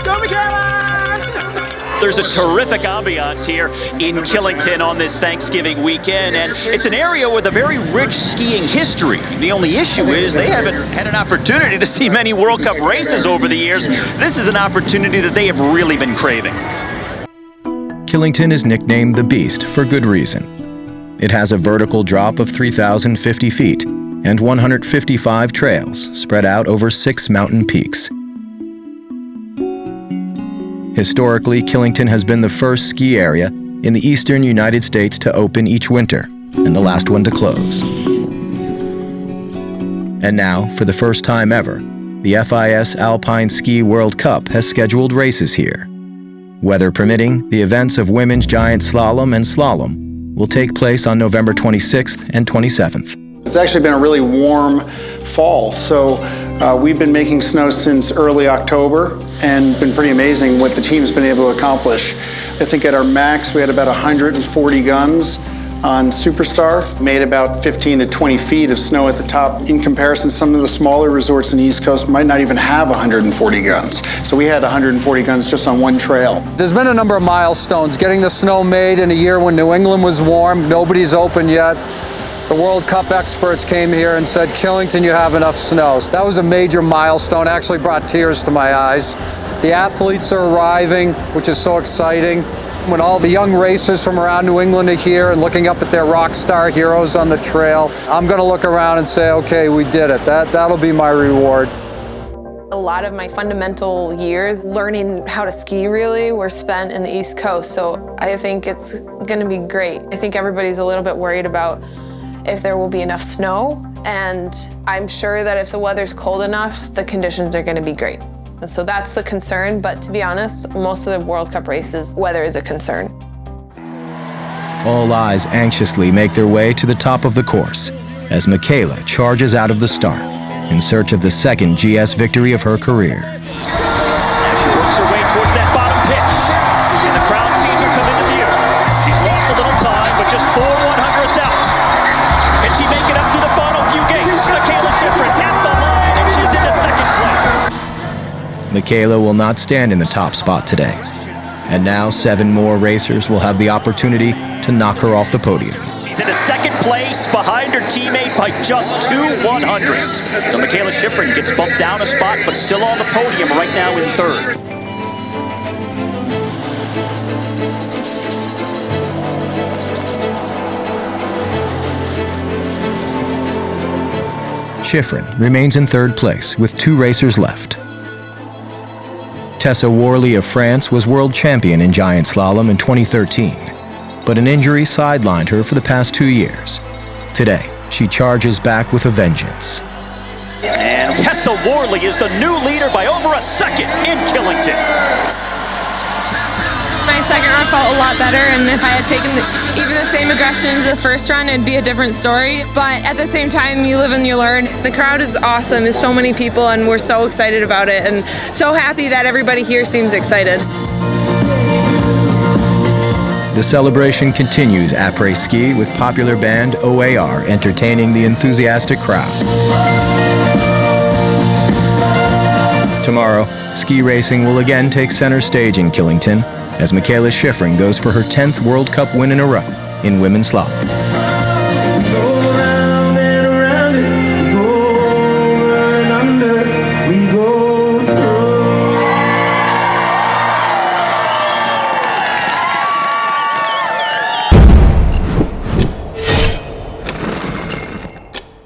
Go, Michaela! There's a terrific ambiance here in Killington on this Thanksgiving weekend, and it's an area with a very rich skiing history. The only issue is they haven't had an opportunity to see many World Cup races over the years. This is an opportunity that they have really been craving. Killington is nicknamed the Beast for good reason. It has a vertical drop of 3,050 feet and 155 trails spread out over 6 mountain peaks. Historically, Killington has been the first ski area in the eastern United States to open each winter, and the last one to close. And now, for the first time ever, the FIS Alpine Ski World Cup has scheduled races here. Weather permitting, the events of women's giant slalom and slalom will take place on November 26th and 27th. It's actually been a really warm fall, so we've been making snow since early October and been pretty amazing what the team's been able to accomplish. I think at our max we had about 140 guns on Superstar, made about 15 to 20 feet of snow at the top. In comparison, some of the smaller resorts in the East Coast might not even have 140 guns. So we had 140 guns just on one trail. There's been a number of milestones. Getting the snow made in a year when New England was warm, nobody's open yet. The World Cup experts came here and said, Killington, you have enough snow. That was a major milestone, actually brought tears to my eyes. The athletes are arriving, which is so exciting. When all the young racers from around New England are here and looking up at their rock star heroes on the trail, I'm gonna look around and say, okay, we did it. That'll be my reward. A lot of my fundamental years learning how to ski really were spent in the East Coast, so I think it's gonna be great. I think everybody's a little bit worried about if there will be enough snow, and I'm sure that if the weather's cold enough, the conditions are gonna be great. And so that's the concern, but to be honest, most of the World Cup races, weather is a concern. All eyes anxiously make their way to the top of the course as Michaela charges out of the start in search of the second GS victory of her career. As she works her way towards that bottom pitch, and the crowd sees her come into view. She's lost a little time, but just 4 100ths out. Can she make it up to the final few gates? Michaela Schifrin at the line, and she's into second place. Michaela will not stand in the top spot today. And now 7 more racers will have the opportunity to knock her off the podium. She's into second place behind her teammate by just 2 100ths. So Michaela Schifrin gets bumped down a spot, but still on the podium right now in 3rd. Schifrin remains in 3rd place with 2 racers left. Tessa Worley of France was world champion in giant slalom in 2013, but an injury sidelined her for the past 2 years. Today, she charges back with a vengeance. And Tessa Worley is the new leader by over a second in Killington. My second run felt a lot better, and if I had taken even the same aggression to the first run, it'd be a different story. But at the same time, you live and you learn. The crowd is awesome. There's so many people, and we're so excited about it, and so happy that everybody here seems excited. The celebration continues après ski with popular band OAR entertaining the enthusiastic crowd. Tomorrow, ski racing will again take center stage in Killington as Michaela Schifrin goes for her 10th World Cup win in a row in women's slalom.